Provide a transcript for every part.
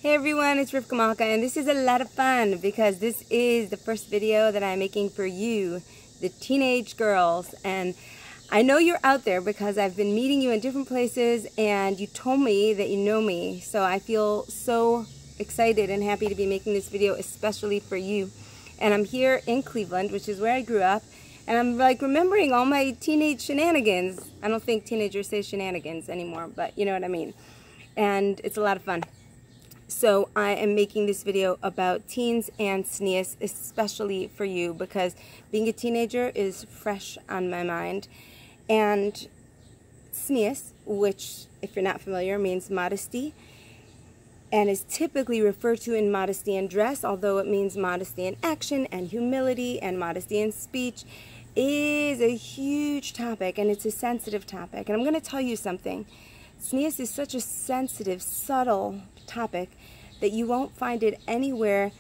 Hey everyone, it's Rivka Malka, and this is a lot of fun because this is the first video that I'm making for you, the teenage girls. And I know you're out there because I've been meeting you in different places and you told me that you know me. So I feel so excited and happy to be making this video especially for you. And I'm here in Cleveland, which is where I grew up, and I'm like remembering all my teenage shenanigans. I don't think teenagers say shenanigans anymore, but you know what I mean. And it's a lot of fun. So I am making this video about teens and tznius, especially for you, because being a teenager is fresh on my mind. And tznius, which, if you're not familiar, means modesty, and is typically referred to in modesty in dress, although it means modesty in action and humility and modesty in speech, is a huge topic, and it's a sensitive topic. And I'm going to tell you something. Tznius is such a sensitive, subtle topic that you won't find it anywhere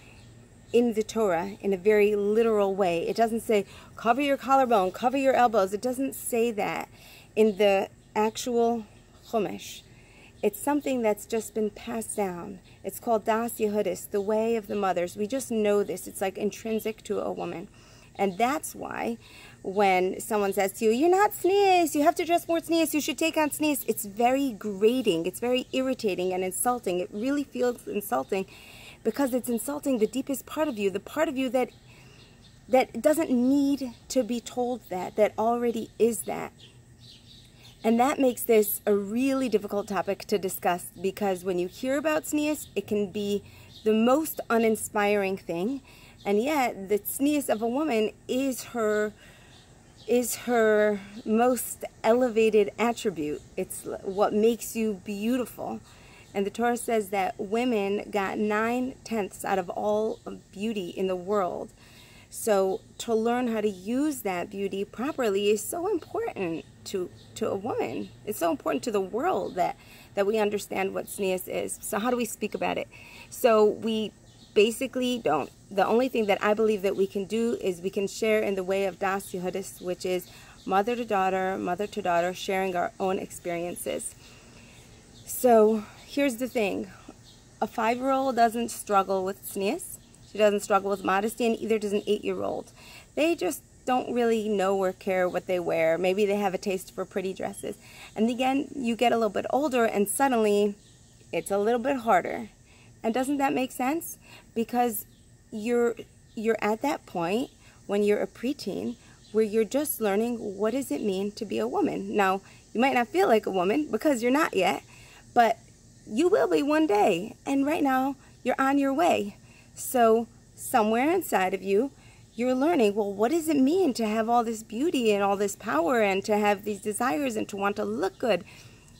in the Torah in a very literal way. It doesn't say, cover your collarbone, cover your elbows. It doesn't say that in the actual Chumash. It's something that's just been passed down. It's called Das Yehudis, the way of the mothers. We just know this. It's like intrinsic to a woman. And that's why when someone says to you, you're not tznius, you have to dress more tznius, you should take on tznius, it's very grating, it's very irritating and insulting. It really feels insulting because it's insulting the deepest part of you, the part of you that doesn't need to be told that already is that. And that makes this a really difficult topic to discuss, because when you hear about tznius, it can be the most uninspiring thing. And yet, the tznius of a woman is her most elevated attribute. It's what makes you beautiful. And the Torah says that women got 9/10 out of all of beauty in the world. So to learn how to use that beauty properly is so important to a woman. It's so important to the world that we understand what tznius is. So how do we speak about it? So we basically don't. The only thing that I believe that we can do is we can share in the way of Das Yehudis, which is mother to daughter, sharing our own experiences. So here's the thing. A 5-year-old doesn't struggle with tznius. She doesn't struggle with modesty, and either does an 8-year-old. They just don't really know or care what they wear. Maybe they have a taste for pretty dresses. And again, you get a little bit older and suddenly it's a little bit harder. And doesn't that make sense? Because you're at that point when you're a preteen where you're just learning what does it mean to be a woman. Now, you might not feel like a woman because you're not yet, but you will be one day. And right now, you're on your way. So somewhere inside of you, you're learning, well, what does it mean to have all this beauty and all this power and to have these desires and to want to look good?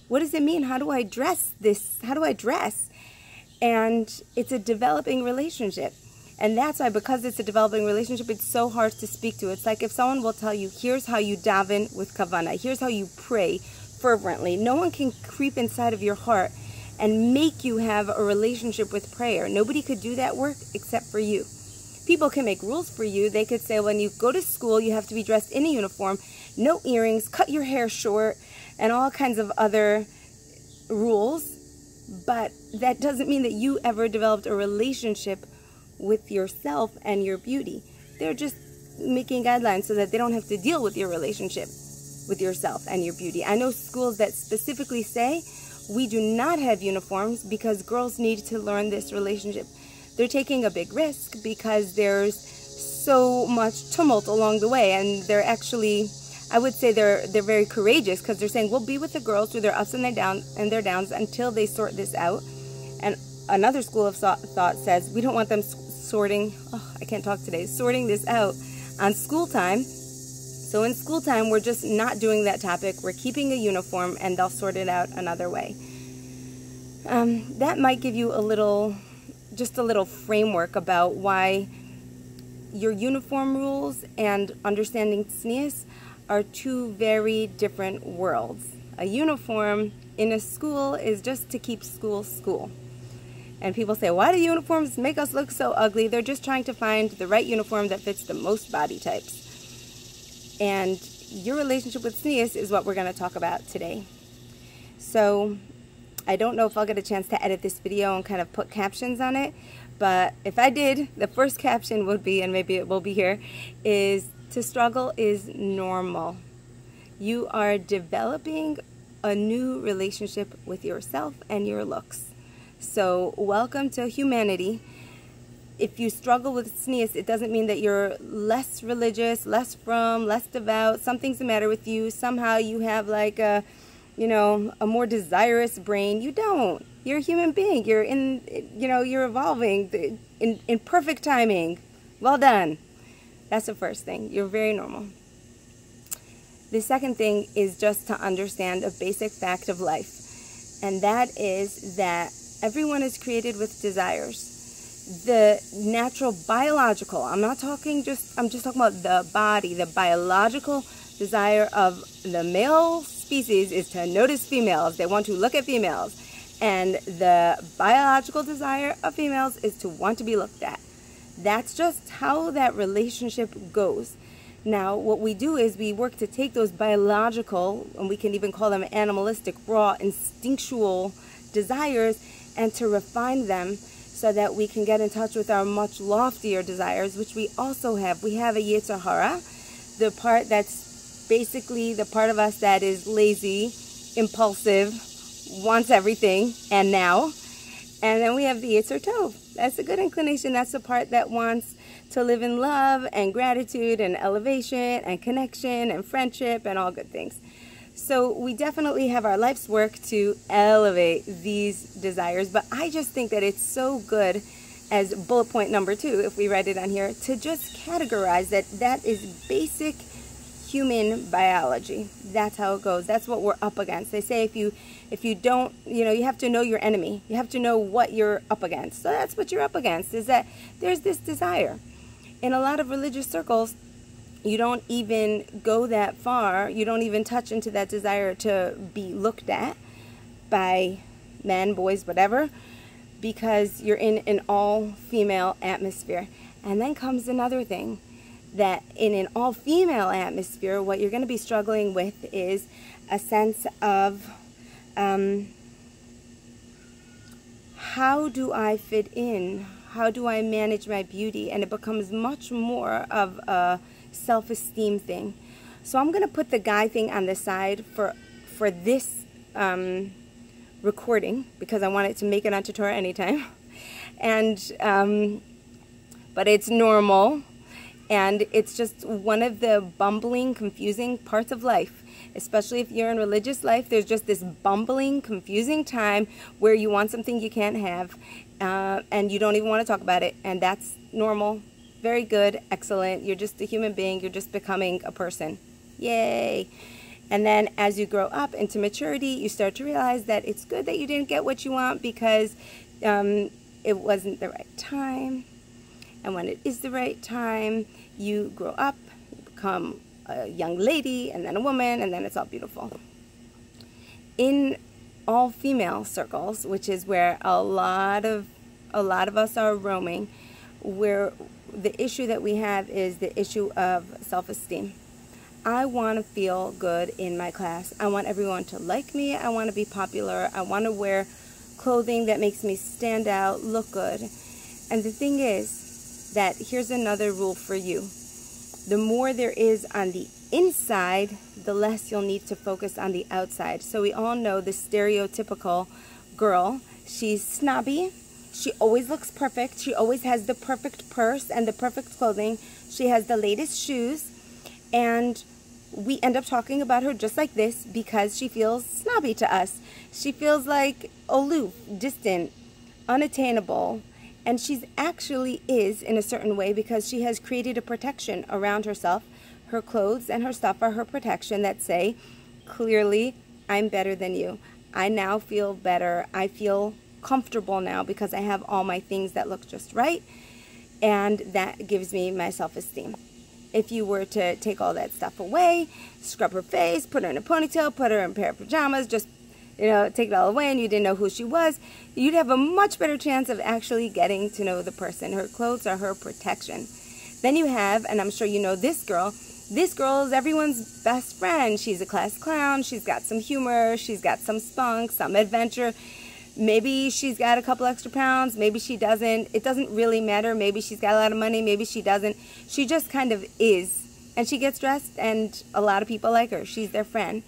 What does it mean? How do I dress this? How do I dress? And it's a developing relationship. And that's why, because it's a developing relationship, it's so hard to speak to. It's like if someone will tell you, here's how you daven with kavanah, here's how you pray fervently. No one can creep inside of your heart and make you have a relationship with prayer. Nobody could do that work except for you. People can make rules for you. They could say, when you go to school, you have to be dressed in a uniform, no earrings, cut your hair short, and all kinds of other rules. But that doesn't mean that you ever developed a relationship with yourself and your beauty. They're just making guidelines so that they don't have to deal with your relationship with yourself and your beauty. I know schools that specifically say we do not have uniforms because girls need to learn this relationship. They're taking a big risk because there's so much tumult along the way, and they're actually, I would say they're very courageous, because they're saying we'll be with the girls through their ups and their downs until they sort this out. And another school of thought says we don't want them sorting this out on school time. So in school time, we're just not doing that topic. We're keeping a uniform, and they'll sort it out another way. That might give you just a little framework about why your uniform rules and understanding tznius are two very different worlds. A uniform in a school is just to keep school. And people say, why do uniforms make us look so ugly? They're just trying to find the right uniform that fits the most body types. And your relationship with tznius is what we're going to talk about today. So I don't know if I'll get a chance to edit this video and kind of put captions on it, but if I did, the first caption would be, and maybe it will be here, is to struggle is normal. You are developing a new relationship with yourself and your looks. So welcome to humanity. If you struggle with tznius, it doesn't mean that you're less religious, less frum, less devout. Something's the matter with you. Somehow you have like a, you know, a more desirous brain. You don't. You're a human being. You're in, you know, you're evolving in perfect timing. Well done. That's the first thing. You're very normal. The second thing is just to understand a basic fact of life, and that is that everyone is created with desires. The natural biological, I'm just talking about the body, the biological desire of the male species is to notice females. They want to look at females. And the biological desire of females is to want to be looked at. That's just how that relationship goes. Now, what we do is we work to take those biological, and we can even call them animalistic, raw, instinctual desires, and to refine them so that we can get in touch with our much loftier desires, which we also have. We have a Yetzer Hara, the part that's basically the part of us that is lazy, impulsive, wants everything, and now. And then we have the Yetzer Tov. That's a good inclination. That's the part that wants to live in love and gratitude and elevation and connection and friendship and all good things. So we definitely have our life's work to elevate these desires, but I just think that it's so good as bullet point number 2, if we write it on here, to just categorize that that is basic human biology. That's how it goes. That's what we're up against. They say if you don't, you know, you have to know your enemy. You have to know what you're up against. So that's what you're up against, is that there's this desire. In a lot of religious circles, you don't even go that far. You don't even touch into that desire to be looked at by men, boys, whatever, because you're in an all-female atmosphere. And then comes another thing, that in an all-female atmosphere, what you're going to be struggling with is a sense of how do I fit in? How do I manage my beauty? And it becomes much more of a self-esteem thing. So I'm going to put the guy thing on the side for this recording, because I want it to make it onto Torah anytime. And but it's normal, and it's just one of the bumbling, confusing parts of life. Especially if you're in religious life, there's just this bumbling, confusing time where you want something you can't have, and you don't even want to talk about it, and that's normal. Very good, excellent. You're just a human being. You're just becoming a person. Yay. And then as you grow up into maturity, you start to realize that it's good that you didn't get what you want because it wasn't the right time. And when it is the right time, you grow up, you become a young lady, and then a woman, and then it's all beautiful. In all female circles, which is where a lot of us are roaming, where the issue that we have is the issue of self-esteem. I want to feel good in my class. I want everyone to like me. I want to be popular. I want to wear clothing that makes me stand out, look good. And the thing is that here's another rule for you. The more there is on the inside, the less you'll need to focus on the outside. So we all know the stereotypical girl. She's snobby. She always looks perfect. She always has the perfect purse and the perfect clothing. She has the latest shoes. And we end up talking about her just like this because she feels snobby to us. She feels like aloof, distant, unattainable. And she actually is in a certain way because she has created a protection around herself. Her clothes and her stuff are her protection that say, clearly, I'm better than you. I now feel better. I feel comfortable now because I have all my things that look just right. And that gives me my self-esteem. If you were to take all that stuff away, scrub her face, put her in a ponytail, put her in a pair of pajamas, just take it all away, and you didn't know who she was, you'd have a much better chance of actually getting to know the person. Her clothes are her protection. Then you have, and I'm sure you know this girl, This girl is everyone's best friend. She's a class clown. She's got some humor. She's got some spunk, some adventure. Maybe she's got a couple extra pounds. Maybe she doesn't. It doesn't really matter. Maybe she's got a lot of money. Maybe she doesn't. She just kind of is. And she gets dressed, and a lot of people like her. She's their friend.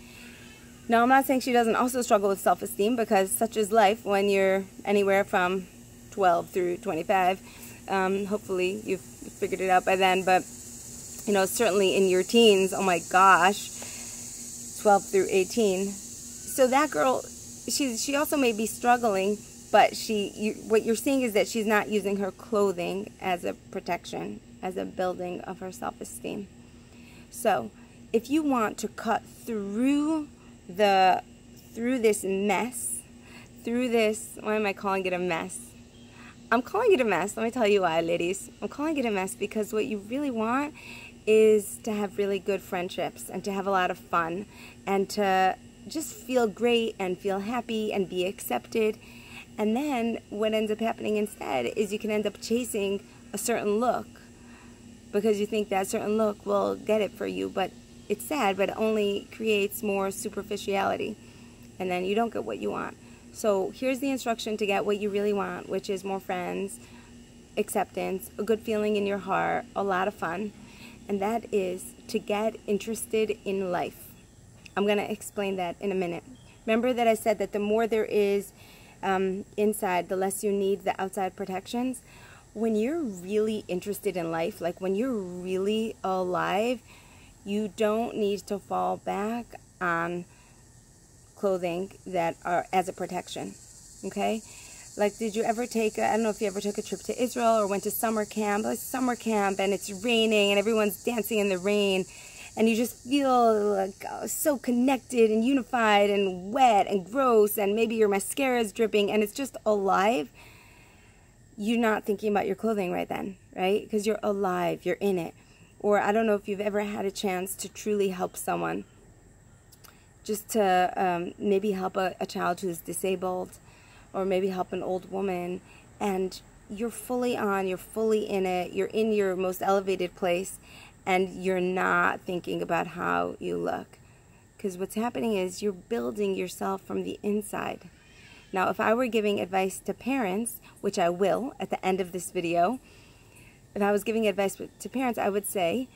Now, I'm not saying she doesn't also struggle with self-esteem, because such is life when you're anywhere from 12 through 25. Hopefully you've figured it out by then. But, you know, certainly in your teens, oh my gosh, 12 through 18. So that girl, she also may be struggling, but what you're seeing is that she's not using her clothing as a protection, as a building of her self-esteem. So if you want to cut through this mess, through this, why am I calling it a mess? I'm calling it a mess. Let me tell you why, ladies. I'm calling it a mess because what you really want is to have really good friendships and to have a lot of fun and to just feel great and feel happy and be accepted. And then what ends up happening instead is you can end up chasing a certain look because you think that certain look will get it for you. But it's sad, but it only creates more superficiality. And then you don't get what you want. So here's the instruction to get what you really want, which is more friends, acceptance, a good feeling in your heart, a lot of fun. And that is to get interested in life. I'm going to explain that in a minute. Remember that I said that the more there is inside, the less you need the outside protections. When you're really interested in life, like when you're really alive, you don't need to fall back on clothing that are as a protection, okay? Like, did you ever take, I don't know if you ever took a trip to Israel or went to summer camp. Like summer camp and it's raining and everyone's dancing in the rain and you just feel like so connected and unified and wet and gross and maybe your mascara is dripping and it's just alive. You're not thinking about your clothing right then, right? Because you're alive, you're in it. Or I don't know if you've ever had a chance to truly help someone. Just to maybe help a child who's disabled, or maybe help an old woman, and you're fully on, you're fully in it, you're in your most elevated place, and you're not thinking about how you look. Because what's happening is you're building yourself from the inside. Now, if I were giving advice to parents, which I will at the end of this video, if I was giving advice to parents, I would say,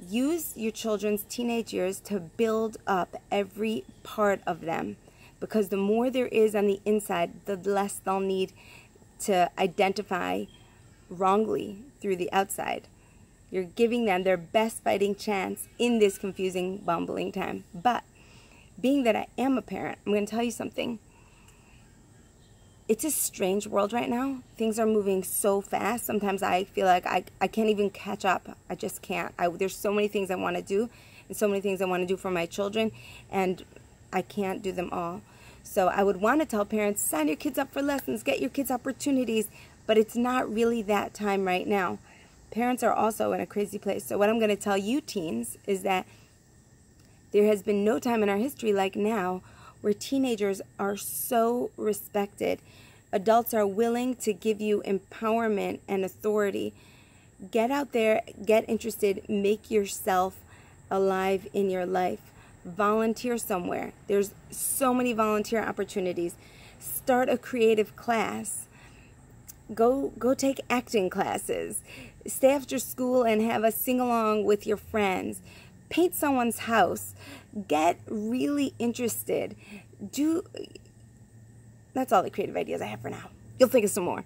use your children's teenage years to build up every part of them, because the more there is on the inside, the less they'll need to identify wrongly through the outside. You're giving them their best fighting chance in this confusing, bumbling time. But being that I am a parent, I'm going to tell you something. It's a strange world right now. Things are moving so fast. Sometimes I feel like I can't even catch up. I just can't. There's so many things I want to do and so many things I want to do for my children, and I can't do them all. So I would want to tell parents, sign your kids up for lessons, get your kids opportunities, but it's not really that time right now. Parents are also in a crazy place. So what I'm going to tell you teens is that there has been no time in our history like now where teenagers are so respected. Adults are willing to give you empowerment and authority. Get out there, get interested, make yourself alive in your life. Volunteer somewhere. There's so many volunteer opportunities. Start a creative class. Go take acting classes. Stay after school and have a sing-along with your friends. Paint someone's house. Get really interested. That's all the creative ideas I have for now. You'll think of some more.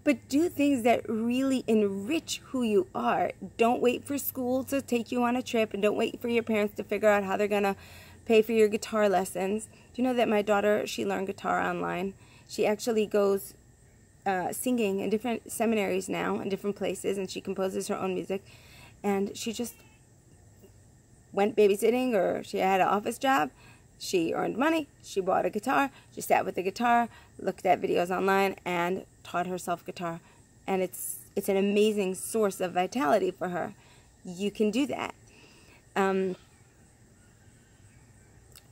But do things that really enrich who you are. Don't wait for school to take you on a trip, and don't wait for your parents to figure out how they're going to pay for your guitar lessons. Do you know that my daughter, she learned guitar online? She actually goes singing in different seminaries now, in different places, and she composes her own music. And she just went babysitting, or she had an office job. She earned money, she bought a guitar, she sat with the guitar, looked at videos online, and taught herself guitar. And it's an amazing source of vitality for her. You can do that.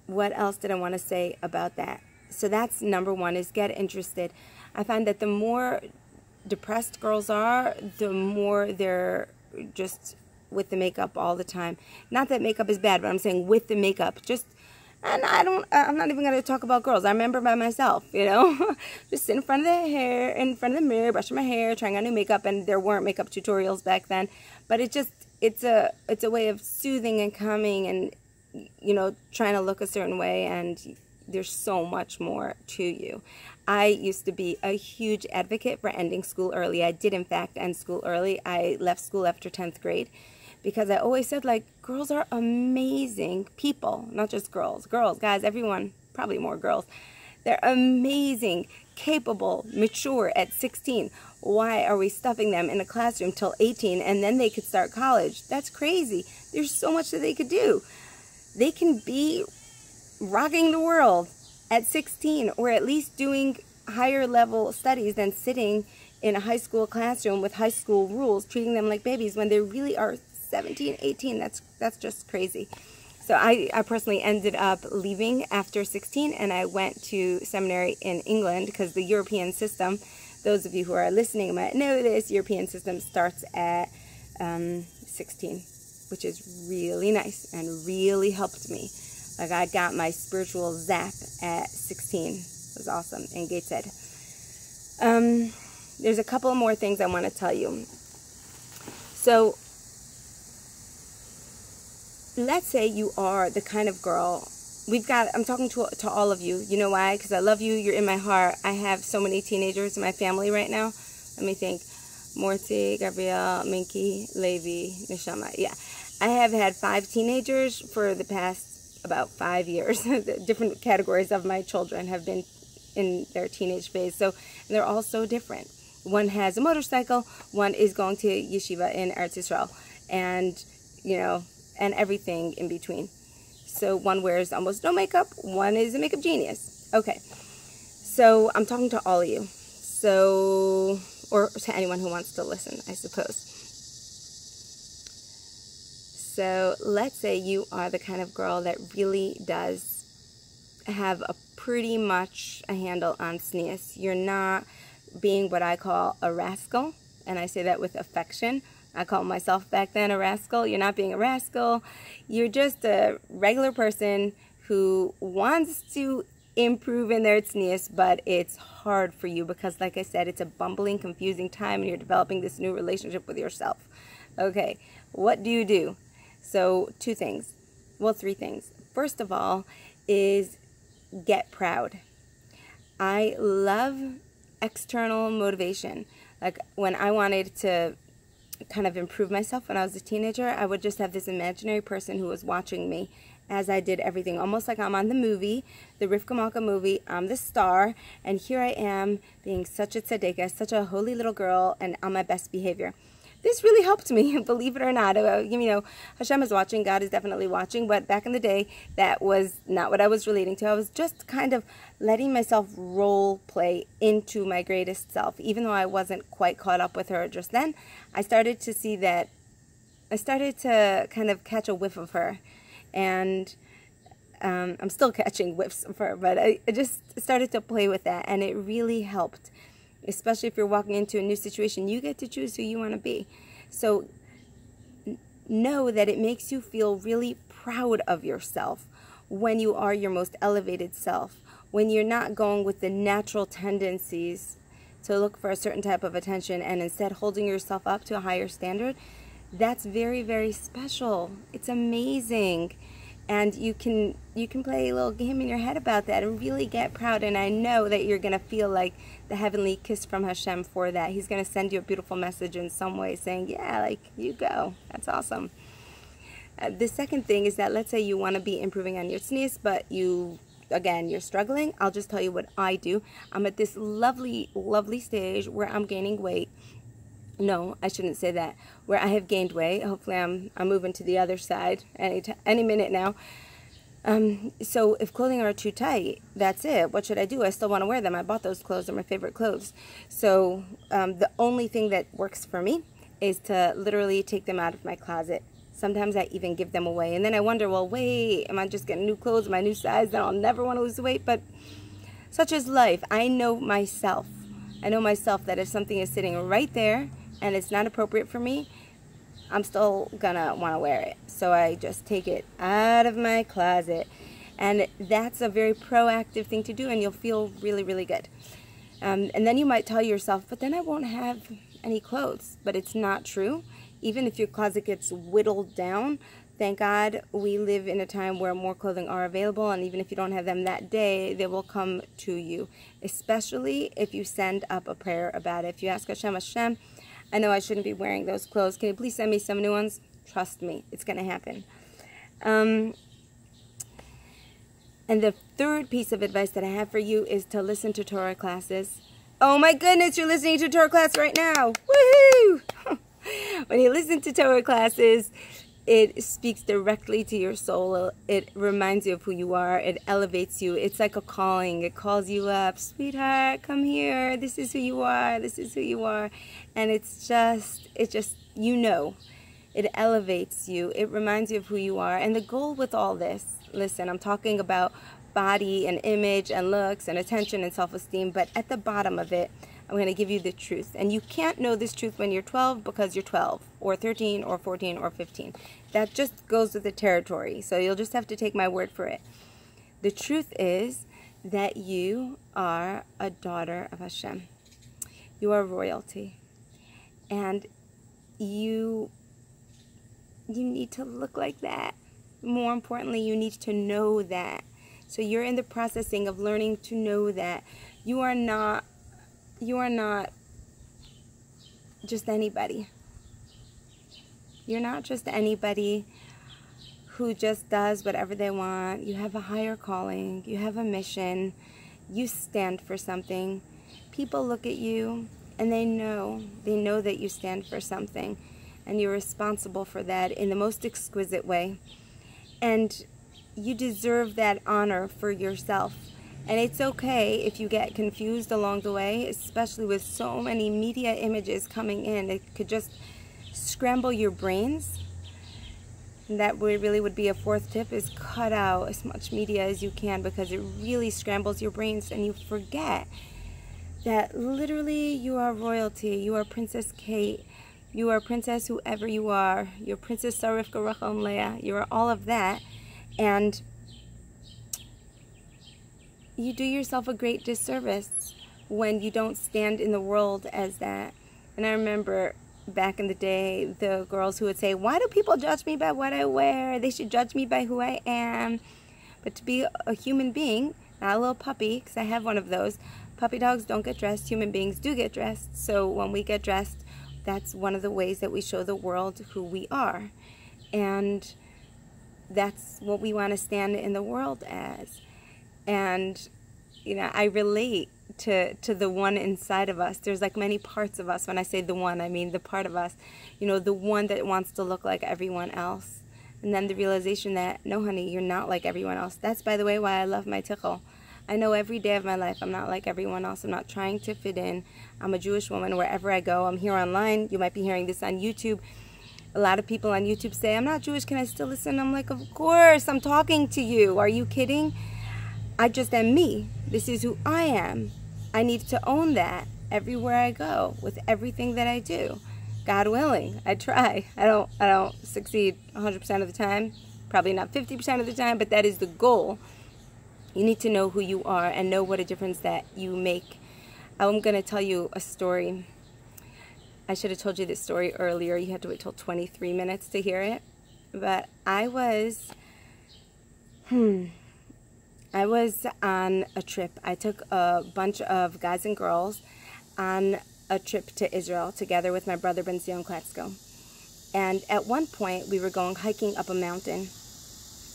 What else did I want to say about that? So that's number one, is get interested. I find that the more depressed girls are, the more they're just with the makeup all the time. Not that makeup is bad, but I'm saying with the makeup. And I'm not even going to talk about girls. I remember by myself, you know, just sit in front of the mirror, brushing my hair, trying on new makeup, and there weren't makeup tutorials back then. But it's a way of soothing and calming and, you know, trying to look a certain way, and there's so much more to you. I used to be a huge advocate for ending school early. I did, in fact, end school early. I left school after 10th grade. Because I always said, like, girls are amazing people, not just girls. Girls, guys, everyone, probably more girls. They're amazing, capable, mature at 16. Why are we stuffing them in a classroom till 18 and then they could start college? That's crazy. There's so much that they could do. They can be rocking the world at 16, or at least doing higher level studies than sitting in a high school classroom with high school rules, treating them like babies when they really are 17, 18, that's just crazy. So I personally ended up leaving after 16, and I went to seminary in England, because the European system, those of you who are listening might know this, European system starts at 16, which is really nice and really helped me. Like, I got my spiritual zap at 16. It was awesome in Gateshead. There's a couple more things I want to tell you. So, let's say you are the kind of girl, I'm talking to all of you. You know why? Because I love you. You're in my heart. I have so many teenagers in my family right now. Let me think. Morty, Gabrielle, Minky, Levi, Neshama. Yeah. I have had 5 teenagers for the past about 5 years. The different categories of my children have been in their teenage phase. So they're all so different. One has a motorcycle. One is going to yeshiva in Eretz Yisrael. And, you know, and everything in between. So one wears almost no makeup, one is a makeup genius. Okay, so I'm talking to all of you. So, or to anyone who wants to listen, I suppose. So let's say you are the kind of girl that really does have a pretty much a handle on tznius. You're not being what I call a rascal, and I say that with affection. I called myself back then a rascal. You're not being a rascal. You're just a regular person who wants to improve in their tznius, but it's hard for you because, like I said, it's a bumbling, confusing time, and you're developing this new relationship with yourself. Okay, what do you do? So 2 things. Well, 3 things. First of all is get proud. I love external motivation. Like, when I wanted to kind of improve myself when I was a teenager, I would just have this imaginary person who was watching me as I did everything, almost like I'm on the movie, the Rivka Malka movie. I'm the star, and here I am being such a tzedekah, such a holy little girl, and on my best behavior. This really helped me, believe it or not. You know, Hashem is watching, God is definitely watching, but back in the day, that was not what I was relating to. I was just kind of letting myself role play into my greatest self. Even though I wasn't quite caught up with her just then, I started to see that, I started to kind of catch a whiff of her. And I'm still catching whiffs of her, but I just started to play with that, and it really helped. Especially if you're walking into a new situation, you get to choose who you want to be. So know that it makes you feel really proud of yourself when you are your most elevated self, when you're not going with the natural tendencies to look for a certain type of attention and instead holding yourself up to a higher standard. That's very, very special. It's amazing. And you can play a little game in your head about that and really get proud. And I know that you're going to feel like the heavenly kiss from Hashem for that. He's going to send you a beautiful message in some way saying, yeah, like, you go. That's awesome. The second thing is that, let's say you want to be improving on your tznius, but you're struggling. I'll just tell you what I do. I'm at this lovely, lovely stage where I'm gaining weight. No, I shouldn't say that. Where I have gained weight. Hopefully I'm moving to the other side any minute now. So if clothing are too tight, that's it. What should I do? I still want to wear them. I bought those clothes. They're my favorite clothes. So the only thing that works for me is to literally take them out of my closet. Sometimes I even give them away. And then I wonder, well, wait, am I just getting new clothes, my new size? Then I'll never want to lose weight. But such is life. I know myself. I know myself that if something is sitting right there and it's not appropriate for me, I'm still gonna want to wear it. So I just take it out of my closet. And that's a very proactive thing to do, and you'll feel really, really good. And then you might tell yourself, but then I won't have any clothes. But it's not true. Even if your closet gets whittled down, thank God we live in a time where more clothing are available, and even if you don't have them that day, they will come to you, especially if you send up a prayer about it. If you ask Hashem, Hashem, I know I shouldn't be wearing those clothes. Can you please send me some new ones? Trust me, it's going to happen. And the third piece of advice that I have for you is to listen to Torah classes. Oh my goodness, you're listening to Torah class right now. Woohoo! When you listen to Torah classes, it speaks directly to your soul. It reminds you of who you are. It elevates you. It's like a calling. It calls you up. Sweetheart, come here. This is who you are. This is who you are. And it's just, you know. It elevates you. It reminds you of who you are. And the goal with all this, listen, I'm talking about body and image and looks and attention and self-esteem, but at the bottom of it, I'm going to give you the truth. And you can't know this truth when you're 12 because you're 12 or 13 or 14 or 15. That just goes with the territory. So you'll just have to take my word for it. The truth is that you are a daughter of Hashem. You are royalty. And you need to look like that. More importantly, you need to know that. So you're in the processing of learning to know that you are not just anybody. You're not just anybody who just does whatever they want. You have a higher calling. You have a mission. You stand for something. People look at you and they know that you stand for something. And you're responsible for that in the most exquisite way. And you deserve that honor for yourself. And it's okay if you get confused along the way, especially with so many media images coming in. It could just scramble your brains. And that really would be a fourth tip, is cut out as much media as you can, because it really scrambles your brains and you forget that literally you are royalty. You are Princess Kate. You are Princess whoever you are. You're Princess Rivka, Rachel, and Leah. You are all of that. And you do yourself a great disservice when you don't stand in the world as that. And I remember back in the day, the girls who would say, why do people judge me by what I wear? They should judge me by who I am. But to be a human being, not a little puppy, because I have one of those. Puppy dogs don't get dressed. Human beings do get dressed. So when we get dressed, that's one of the ways that we show the world who we are. And that's what we want to stand in the world as. And, you know, I relate to the one inside of us. There's like many parts of us. When I say the one, I mean the part of us, you know, the one that wants to look like everyone else. And then the realization that, no, honey, you're not like everyone else. That's, by the way, why I love my tickle. I know every day of my life I'm not like everyone else. I'm not trying to fit in. I'm a Jewish woman wherever I go. I'm here online. You might be hearing this on YouTube. A lot of people on YouTube say, I'm not Jewish, can I still listen? I'm like, of course, I'm talking to you. Are you kidding? I just am me. This is who I am. I need to own that everywhere I go with everything that I do. God willing, I try. I don't succeed 100% of the time. Probably not 50% of the time, but that is the goal. You need to know who you are and know what a difference that you make. I'm going to tell you a story. I should have told you this story earlier. You had to wait till 23 minutes to hear it. But I was on a trip. I took a bunch of guys and girls on a trip to Israel together with my brother Ben Zion Klatsko. And at one point, we were going hiking up a mountain.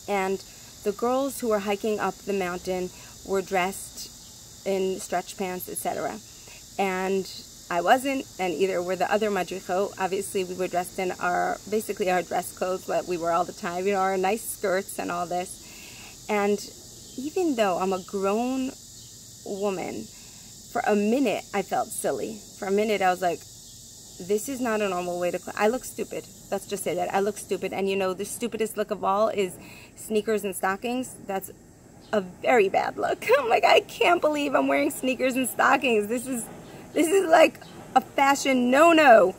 And the girls who were hiking up the mountain were dressed in stretch pants, etc. And I wasn't, and either were the other madrichot. Obviously, we were dressed in basically our dress clothes that we wear all the time, you know, our nice skirts and all this. And even though I'm a grown woman, for a minute I felt silly. For a minute I was like, this is not a normal way to I look stupid. Let's just say that. I look stupid. And you know, the stupidest look of all is sneakers and stockings. That's a very bad look. I'm like, I can't believe I'm wearing sneakers and stockings. This is like a fashion no-no.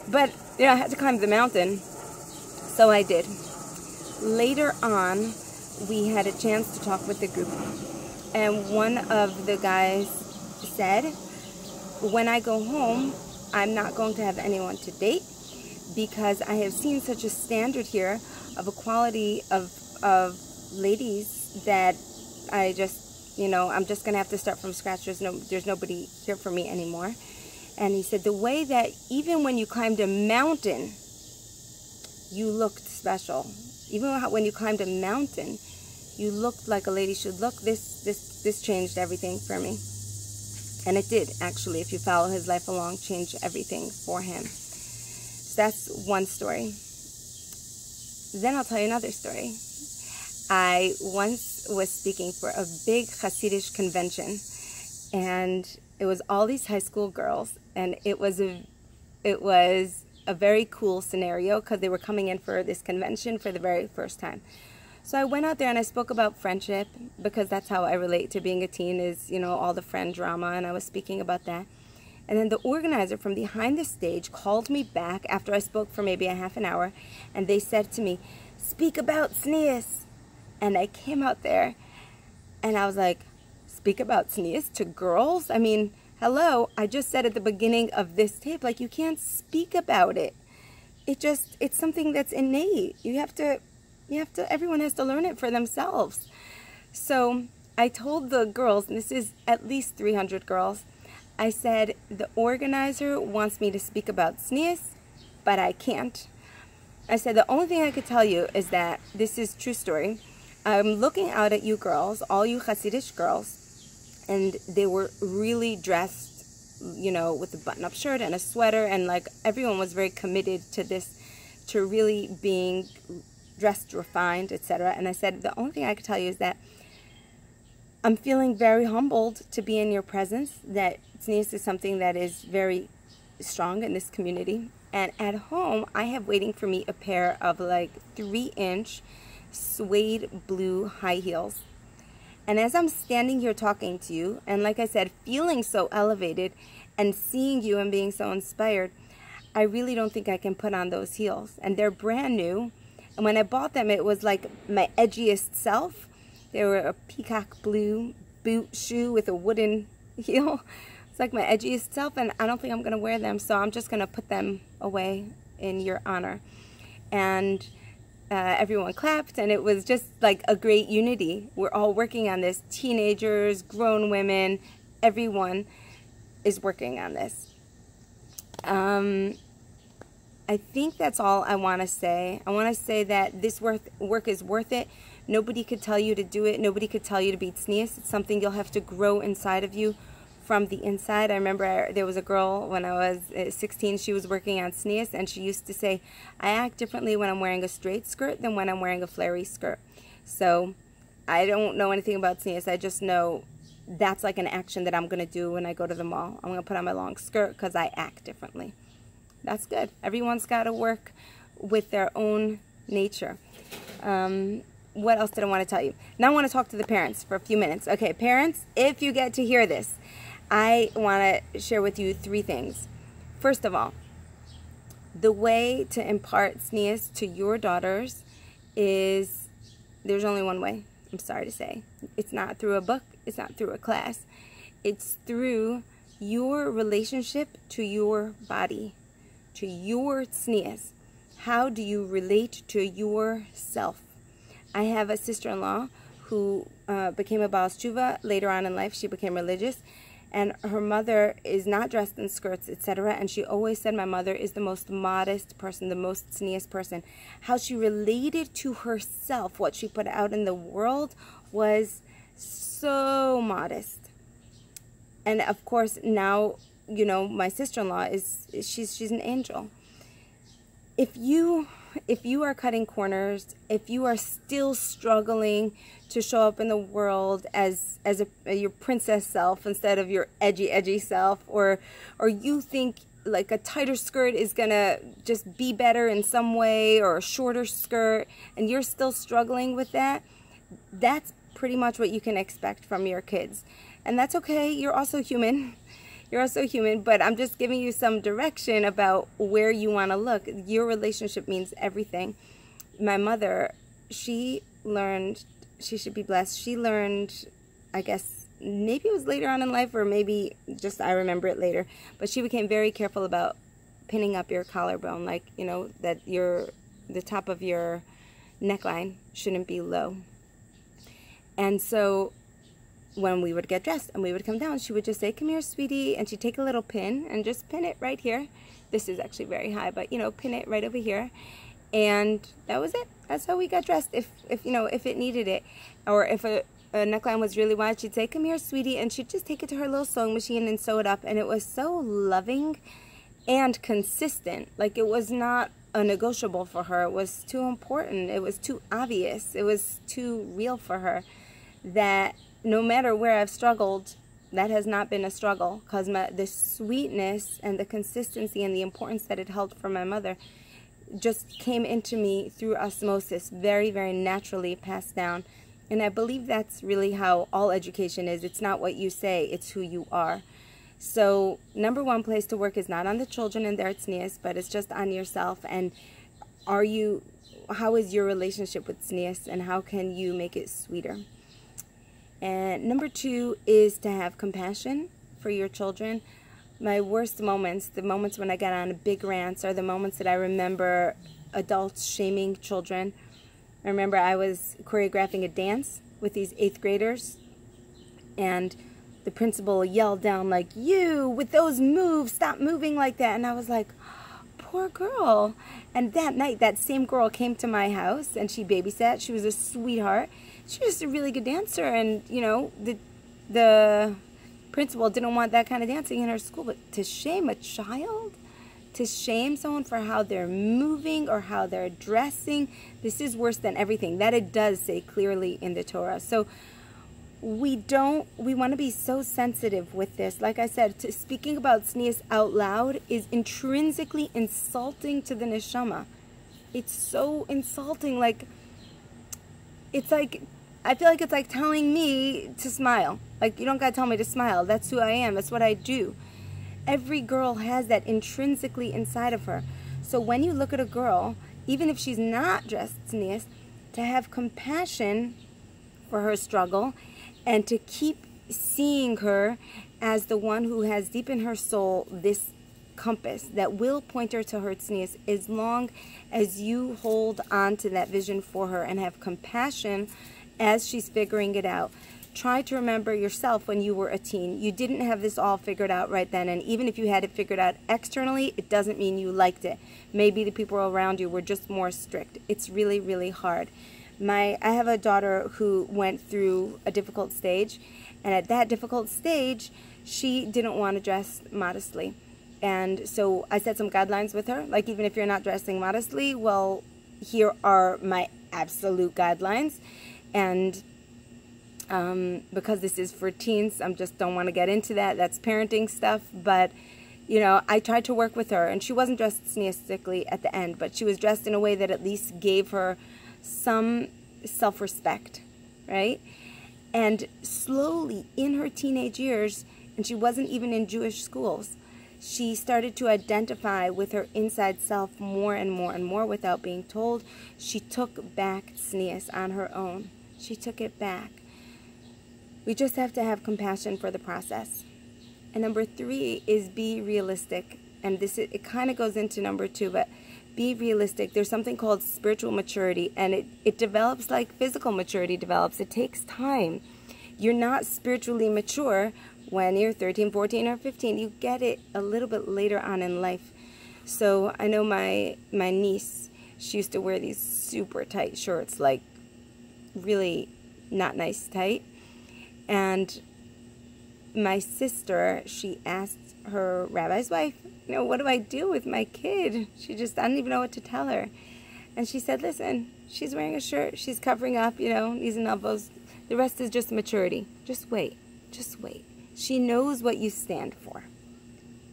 But I had to climb the mountain. So I did. Later on, we had a chance to talk with the group. And one of the guys said, when I go home, I'm not going to have anyone to date because I have seen such a standard here of equality of ladies that I just, I'm just going to have to start from scratch. There's nobody here for me anymore. And he said, the way that even when you climbed a mountain, you looked special. Even when you climbed a mountain, you looked like a lady should look. This changed everything for me. And it did, actually, if you follow his life along, change everything for him. So that's one story. Then I'll tell you another story. I once was speaking for a big Hasidic convention, and it was all these high school girls, and it was a very cool scenario because they were coming in for this convention for the very first time. So I went out there and I spoke about friendship because that's how I relate to being a teen is, all the friend drama, and I was speaking about that. And then the organizer from behind the stage called me back after I spoke for maybe a half an hour, and they said to me, speak about tznius. And I came out there and I was like, speak about tznius to girls? I mean, hello, I just said at the beginning of this tape, like, you can't speak about it. It's something that's innate. Everyone has to learn it for themselves. So I told the girls, and this is at least 300 girls, I said, the organizer wants me to speak about tznius, but I can't. I said, the only thing I could tell you is that this is true story. I'm looking out at you girls, all you Hasidic girls, and they were really dressed, with a button-up shirt and a sweater, and like everyone was very committed to this, to really being dressed refined, etc. And I said, the only thing I could tell you is that I'm feeling very humbled to be in your presence, that tznius is something that is very strong in this community. And at home, I have waiting for me a pair of like 3-inch suede blue high heels. And as I'm standing here talking to you, and like I said, feeling so elevated and seeing you and being so inspired, I really don't think I can put on those heels. And they're brand new. And when I bought them, it was like my edgiest self. They were a peacock blue boot shoe with a wooden heel. It's like my edgiest self, and I don't think I'm going to wear them, so I'm just going to put them away in your honor. And everyone clapped, and it was just like a great unity. We're all working on this. Teenagers, grown women, everyone is working on this. I think that's all I want to say. I want to say that this work is worth it. Nobody could tell you to do it. Nobody could tell you to be tznius. It's something you'll have to grow inside of you from the inside. I remember there was a girl when I was 16, she was working on tznius, and she used to say, I act differently when I'm wearing a straight skirt than when I'm wearing a flary skirt. So I don't know anything about tznius. I just know that's like an action that I'm going to do when I go to the mall. I'm going to put on my long skirt because I act differently. That's good. Everyone's got to work with their own nature. What else did I want to tell you? Now I want to talk to the parents for a few minutes. Okay, parents, if you get to hear this, I want to share with you 3 things. First of all, the way to impart tznius to your daughters is, there's only one way, I'm sorry to say. It's not through a book, it's not through a class. It's through your relationship to your body, to your tznius. How do you relate to yourself? I have a sister-in-law who became a Baal Tshuva later on in life. She became religious, and her mother is not dressed in skirts, etc. And she always said my mother is the most modest person, the most tznius person. How she related to herself, what she put out in the world, was so modest. And of course, now, my sister-in-law she's an angel. If you are cutting corners, if you are still struggling to show up in the world as your princess self instead of your edgy self, or you think like a tighter skirt is gonna just be better in some way, or a shorter skirt, and you're still struggling with that, that's pretty much what you can expect from your kids. And that's okay. You're also human. You're also human, but I'm just giving you some direction about where you want to look. Your relationship means everything. My mother, she learned, she should be blessed, she learned, I guess, maybe it was later on in life, or maybe just I remember it later, but she became very careful about pinning up your collarbone, like, you know, that the top of your neckline shouldn't be low. And so when we would get dressed and we would come down, she would just say, "Come here, sweetie," and she'd take a little pin and just pin it right here. This is actually very high, but, you know, pin it right over here. And that was it. That's how we got dressed. If you know, if it needed it, or if a neckline was really wide, she'd say, "Come here, sweetie," and she'd just take it to her little sewing machine and sew it up. And it was so loving and consistent. Like, it was not a negotiable for her. It was too important. It was too obvious. It was too real for her, that no matter where I've struggled, that has not been a struggle, because the sweetness and the consistency and the importance that it held for my mother just came into me through osmosis, very, very naturally passed down. And I believe that's really how all education is. It's not what you say, it's who you are. So number one place to work is not on the children and their tznius, but it's just on yourself. And how is your relationship with tznius, and how can you make it sweeter? And number two is to have compassion for your children. My worst moments, the moments when I got on big rants, are the moments that I remember adults shaming children. I remember I was choreographing a dance with these 8th graders, and the principal yelled down, like, "You, with those moves, stop moving like that." And I was like, poor girl. And that night, that same girl came to my house, and she babysat. She was a sweetheart. She was just a really good dancer, and, you know, the principal didn't want that kind of dancing in her school. But to shame a child, to shame someone for how they're moving or how they're dressing, this is worse than everything. That it does say clearly in the Torah. So we want to be so sensitive with this. Like I said, speaking about tznius out loud is intrinsically insulting to the neshama. It's so insulting. Like, it's like, I feel like it's like telling me to smile. Like, you don't gotta tell me to smile. That's who I am. That's what I do. Every girl has that intrinsically inside of her. So when you look at a girl, even if she's not dressed tznius, to have compassion for her struggle, and to keep seeing her as the one who has deep in her soul this compass that will point her to her tznius, as long as you hold on to that vision for her and have compassion as she's figuring it out. Try to remember yourself when you were a teen. You didn't have this all figured out right then, and even if you had it figured out externally, it doesn't mean you liked it. Maybe the people around you were just more strict. It's really, really hard. I have a daughter who went through a difficult stage, and at that difficult stage, she didn't want to dress modestly. And so I set some guidelines with her, like, even if you're not dressing modestly, well, here are my absolute guidelines. And because this is for teens, I just don't want to get into that. That's parenting stuff. But, you know, I tried to work with her, and she wasn't dressed tzniusically at the end, but she was dressed in a way that at least gave her some self-respect, right? And slowly in her teenage years, and she wasn't even in Jewish schools, she started to identify with her inside self more and more and more without being told. She took back tznius on her own. She took it back. We just have to have compassion for the process. And number three is be realistic. And it kind of goes into number two, but be realistic. There's something called spiritual maturity, and it develops like physical maturity develops. It takes time. You're not spiritually mature when you're 13, 14, or 15. You get it a little bit later on in life. So I know my niece, she used to wear these super tight shorts, like really not nice tight. And my sister, she asked her rabbi's wife, you know, what do I do with my kid? I don't even know what to tell her. And she said, listen, she's wearing a shirt. She's covering up, you know, knees and elbows. The rest is just maturity. Just wait. Just wait. She knows what you stand for.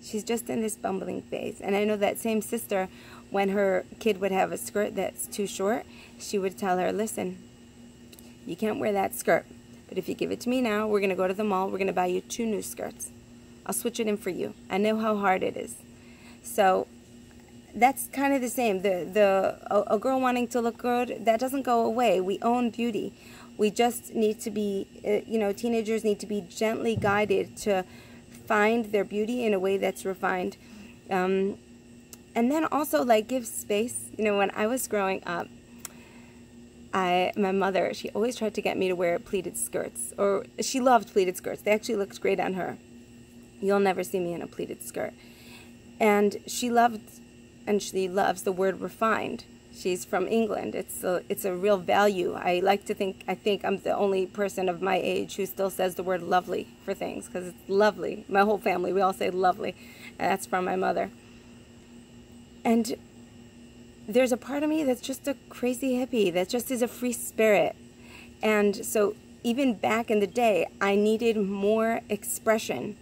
She's just in this bumbling phase. And I know that same sister, when her kid would have a skirt that's too short, she would tell her, listen, you can't wear that skirt. But if you give it to me now, we're going to go to the mall. We're going to buy you 2 new skirts. I'll switch it in for you. I know how hard it is. So that's kind of the same. A girl wanting to look good, that doesn't go away. We own beauty. We just need to be, teenagers need to be gently guided to find their beauty in a way that's refined. And then also, like, give space. When I was growing up, my mother, she always tried to get me to wear pleated skirts. Or she loved pleated skirts. They actually looked great on her. You'll never see me in a pleated skirt. And she loved, and she loves the word refined. She's from England. It's a real value. I think I'm the only person of my age who still says the word lovely for things, because it's lovely. My whole family, we all say lovely. And that's from my mother. And there's a part of me that's just a crazy hippie, that just is a free spirit. And so even back in the day, I needed more expression.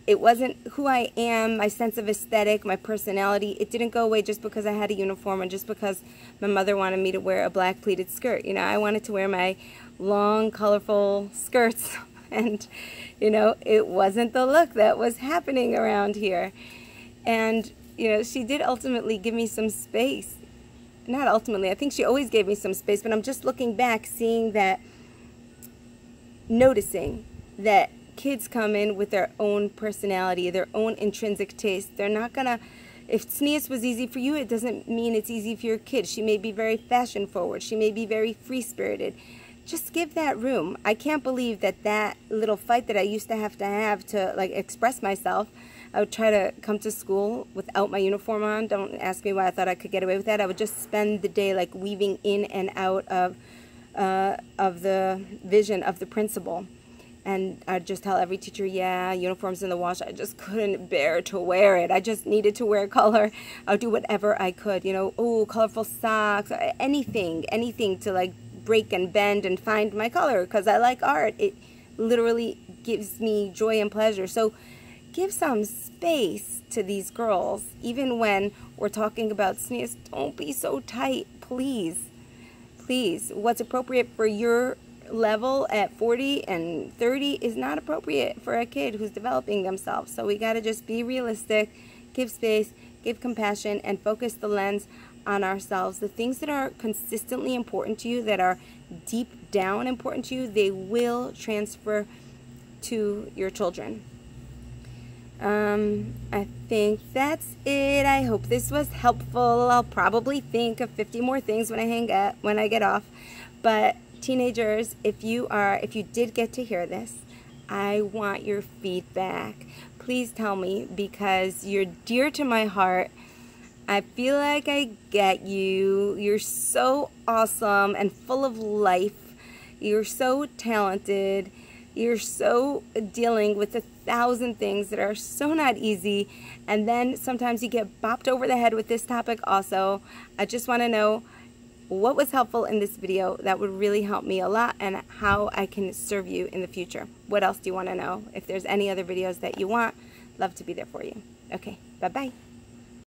It wasn't who I am, my sense of aesthetic, my personality. It didn't go away just because I had a uniform and just because my mother wanted me to wear a black pleated skirt. I wanted to wear my long, colorful skirts. And, it wasn't the look that was happening around here. And, she did ultimately give me some space. Not ultimately, I think she always gave me some space, but I'm just looking back, seeing that, noticing that kids come in with their own personality, their own intrinsic taste. They're not gonna, if tznius was easy for you, it doesn't mean it's easy for your kid. She may be very fashion forward. She may be very free-spirited. Just give that room. I can't believe that little fight that I used to have to like express myself. I would try to come to school without my uniform on. Don't ask me why I thought I could get away with that. I would just spend the day like weaving in and out of the vision of the principal. And I'd just tell every teacher, yeah, uniform's in the wash. I just couldn't bear to wear it. I just needed to wear color. I would do whatever I could, colorful socks, anything to like break and bend and find my color, because I like art. It literally gives me joy and pleasure. So give some space to these girls. Even when we're talking about tznius, don't be so tight, please. Please, what's appropriate for your level at 40 and 30 is not appropriate for a kid who's developing themselves. So we got to just be realistic, give space, give compassion, and focus the lens on ourselves. The things that are consistently important to you, that are deep down important to you, they will transfer to your children. I think that's it. I hope this was helpful. I'll probably think of 50 more things when I get off. But teenagers, if you did get to hear this, I want your feedback. Please tell me, because you're dear to my heart. I feel like I get you. You're so awesome and full of life. You're so talented. You're so dealing with 1,000 things that are so not easy. And then sometimes you get bopped over the head with this topic also. I just want to know what was helpful in this video. That would really help me a lot, and how I can serve you in the future. What else do you want to know? If there's any other videos that you want, love to be there for you. Okay, bye-bye.